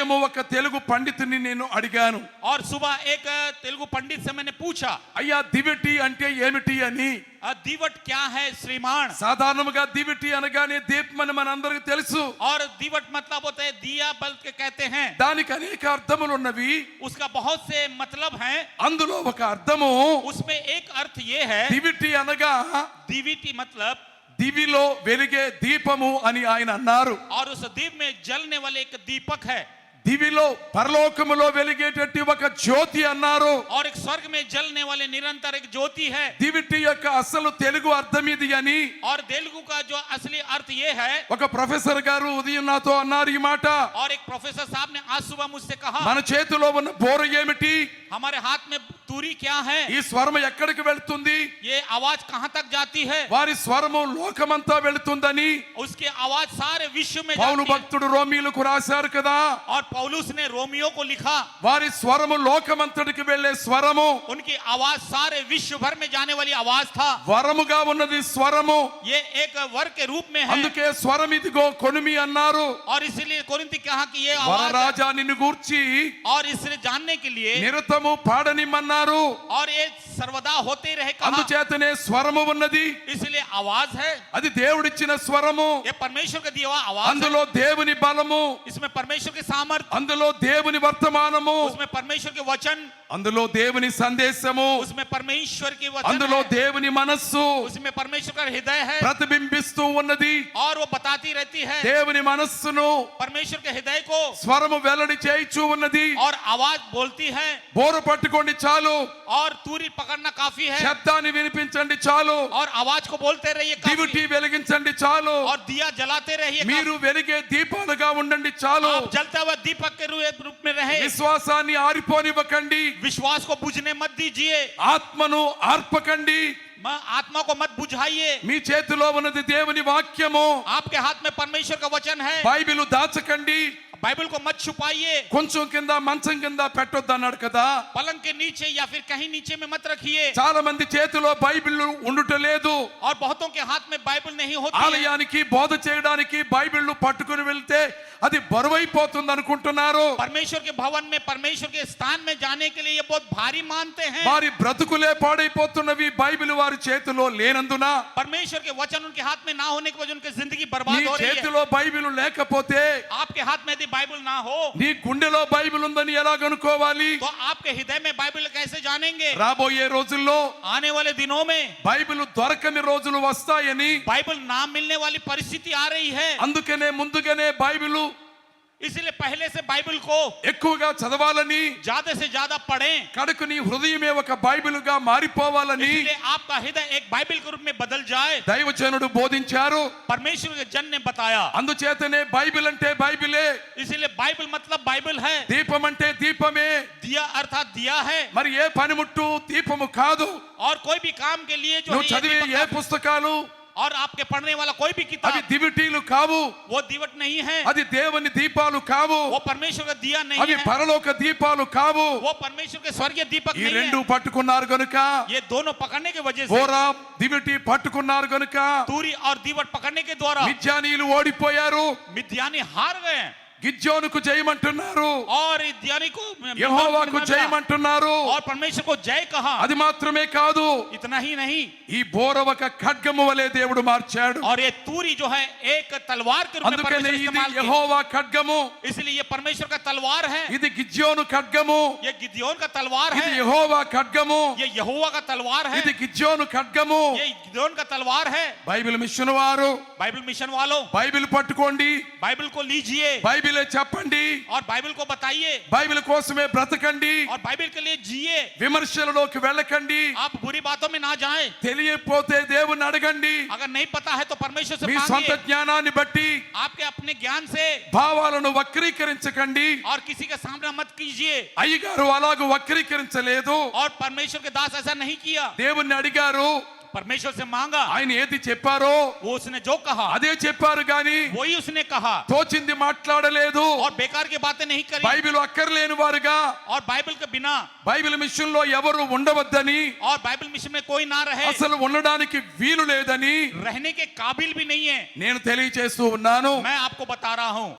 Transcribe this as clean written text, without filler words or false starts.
ఉదయం ఒక తెలుగు పండితుని నేను అడిగాను, और सुबह एक तेलुगु पंडित से मैंने पूछा, అయ్యా దివిటి అంటే ఏమిటి అని. दीवट क्या है श्रीमान? సాధారణంగా దివిటి అనగానే దీపం అని మనందరికీ తెలుసు. और दीवट मतलब होता है दिया बल्ब के कहते हैं। దానికి అనేక అర్థములు ఉన్నవి. उसका बहुत से मतलब हैं। అందులో ఒక అర్థము, उसमें एक अर्थ ये है, దివిటి అనగా दीविटी मतलब దివిలో వెలిగే దీపము అని ఆయన అన్నారు. और उस दीप में जलने वाले एक दीपक है, దివిలో పరలోకములో వెలిగేటట్టు ఒక జ్యోతి అన్నారు. और एक स्वर्ग में जलने वाले निरंतर एक ज्योति है। దివిటి యొక్క అసలు తెలుగు అర్థం ఇది అని और तेलुगु का जो असली अर्थ ये है, ఒక ప్రొఫెసర్ గారు ఉదయం నాతో అన్నారు ఈ మాట. और एक प्रोफेसर साहब ने आज सुबह मुझसे कहा, మన చేతిలో ఉన్న బోర ఏమిటి, हमारे हाथ में तूरी क्या है, ఈ స్వరం ఎక్కడికి వెళ్తుంది, ये आवाज कहां तक जाती है? వారి స్వరము లోకమంతా వెళుతుందని उसकी आवाज सारे विश्व में పౌలు जाती है। భక్తుడు రోమీలకు రాశారు కదా, और पौलुस ने रोमियो को लिखा, వారి స్వరము లోకమంతటికి వెళ్లే స్వరము, उनकी आवाज सारे विश्व भर में जाने वाली आवाज था। వరముగా ఉన్నది స్వరము. ये एक वर के रूप में है, అందుకే స్వరం ఇదిగో కొనిమి అన్నారు. और इसलिए कोरिन्थी कहा कि ये आवाज, వరరాజా నిన్ను గూర్చి और इसलिए जानने के लिए, నిరతము పాడనిమ్మన్నారు. और ये सर्वदा होते रहे कहा, అందుచేతనే స్వరము ఉన్నది, इसलिए आवाज है, అది దేవుడిచ్చిన స్వరము. ये परमेश्वर का दिया हुआ आवाज है। అందులో దేవుని బలము, इसमें परमेश्वर के सामर्थ, అందులో దేవుని వర్తమానము, उसमें परमेश्वर के वचन, అందులో దేవుని సందేశము, उसमें परमेश्वर की वचन అందులో है, దేవుని మనస్సు उसमें परमेश्वर का हृदय है, ప్రతిబింబిస్తూ ఉన్నది. और वो बताती रहती है దేవుని మనస్సును परमेश्वर के हृदय को, స్వరము వెల్లడి చేయిచూ ఉన్నది. और आवाज बोलती है। బోరు పట్టుకోండి చాలు, और तूरी पकड़ना काफी है, శబ్దాన్ని వినిపించండి చాలు, और आवाज को बोलते रहिए काफी, దివిటి వెలిగించండి చాలు, और दिया जलाते रहिए మీరు వెలిగే దీపాలుగా ఉండండి చాలు. आप जलता हुआ दीपक के रूप में रहे। విశ్వాసాన్ని ఆరిపోనివ్వకండి, विश्वास को बुझने मत दीजिए, ఆత్మను ఆర్పకండి. आत्मा को मत बुझाइए। మీ చేతిలో ఉన్నది దేవుని వాక్యము, आपके हाथ में परमेश्वर का वचन है, బైబిలు దాచకండి. बाइबल को मत छुपाइए। కొంచెం కింద మంచం కింద పెట్టొద్దు అన్నాడు కదా. पलंग के नीचे या फिर कहीं नीचे में मत रखिए। చాలా మంది చేతిలో బైబిల్ ఉండుట లేదు. और बहुतों के हाथ में बाइबल नहीं होती है। ఆలయానికి బోధ చేయడానికి బైబిల్ పట్టుకుని వెళ్తే అది బరువైపోతుంది అనుకుంటున్నారు. परमेश्वर के भवन में, परमेश्वर के स्थान में जाने के लिए ये बहुत भारी मानते हैं। వారి బ్రతుకులే పాడైపోతున్నవి బైబిల్ వారి చేతిలో లేనందున. परमेश्वर के वचन उनके हाथ में ना होने की वजह उनकी जिंदगी बर्बाद నీ हो रही है। చేతిలో బైబిల్ లేకపోతే, आपके हाथ में यदि बाइबल ना हो నీ గుండెలో బైబిల్ ఉందని ఎలా కనుక్కోవాలి? तो आपके हृदय में बाइबल कैसे जानेंगे? రాబోయే రోజుల్లో आने वाले दिनों में బైబిల్ దొరకని రోజులు వస్తాయని, बाइबल ना मिलने वाली परिस्थिति आ रही है। అందుకనే ముందుగానే బైబిల్ इसलिए पहले से बाइबल को ఎక్కువగా చదవాలని, ज्यादा से ज्यादा पढ़ें। కడకు నీ హృదయమే ఒక బైబిలుగా మారిపోవాలని इसलिए आपका हृदय एक बाइबल के रूप में बदल जाए, దైవజనుడు బోధించారు. परमेश्वर के जन ने बताया। అందుచేతనే బైబిల్ అంటే బైబిలే, इसलिए बाइबल मतलब बाइबल है, దీపం అంటే దీపమే. दिया अर्थात दिया है। మరి ఏ పనిముట్టు దీపము కాదు. और कोई भी काम के लिए जो నువ్వు है ये చదివే दीपक ఏ का- పుస్తకాలు और आपके पढ़ने वाला कोई भी అవి किताब దివిటీలు కావు, वो दीवट नहीं है, అది దేవుని దీపాలు కావు, वो परमेश्वर का दिया नहीं అవి है, పరలోక దీపాలు కావు. वो परमेश्वर के स्वर्गीय दीपक ఈ नहीं రెండు है। పట్టుకున్నారు గనుక, ये दोनों पकड़ने की वजह से, బోరా దివిటి పట్టుకున్నారు గనుక तूरी और दीवट पकड़ने के द्वारा మిద్యానీయులు ఓడిపోయారు. मिद्यानी हार गए हैं। గిద్యోనుకు జయమంటున్నారు, और मिद्यानी को యెహోవాకు జయమంటున్నారు. और परमेश्वर को जय कहा। అది మాత్రమే కాదు, इतना ही नहीं, ఈ బోర ఒక ఖడ్గము వలె దేవుడు మార్చాడు. और ये तूरी जो है एक तलवार के रूप में అందుకనే परमेश्वर ఇది इस्तेमाल किया। యెహోవా ఖడ్గము, इसलिए ये परमेश्वर का तलवार है, ఇది గిద్యోను ఖడ్గము, ये गिदयोन का तलवार ఇది है, యెహోవా ఖడ్గము, ये यहोवा का तलवार है, ఇది గిద్యోను ఖడ్గము. ये गिदयोन का तलवार है। బైబిల్ మిషన్ వారు बाइबल मिशन वालों, బైబిల్ పట్టుకోండి, बाइबल को लीजिए బైబిలే చెప్పండి, और बाइबल को बताइए, బైబిల్ కోసమే బ్రతకండి, और बाइबल के लिए जिए। విమర్శలలోకి వెళ్ళకండి. आप बुरी बातों में ना जाएं। తెలియకపోతే దేవుని అడగండి. अगर नहीं पता है तो परमेश्वर से మీ సొంత मांगिए। జ్ఞానాన్ని బట్టి आपके अपने ज्ञान से, భావాలను వక్రీకరించకండి. और किसी का सामना मत कीजिए। అయ్యగారు అలాగ వక్రీకరించలేదు, और परमेश्वर के दास ऐसा नहीं किया। దేవుణ్ణి అడిగారు, परमेश्वर से मांगा, ఆయన ఏది చెప్పారో वो उसने जो कहा అదే చెప్పారు గాని वही उसने कहा, తోచింది మాట్లాడలేదు. और बेकार की बातें नहीं करी। బైబిల్ అక్కర్లేని వారుగా और बाइबल के बिना, బైబిల్ మిషన్ లో ఎవరు ఉండవద్దని, और बाइबल मिशन में कोई ना रहे, అసలు ఉండడానికి వీలు లేదని रहने के काबिल भी नहीं है, నేను తెలియజేస్తూ ఉన్నాను. मैं आपको बता रहा हूं।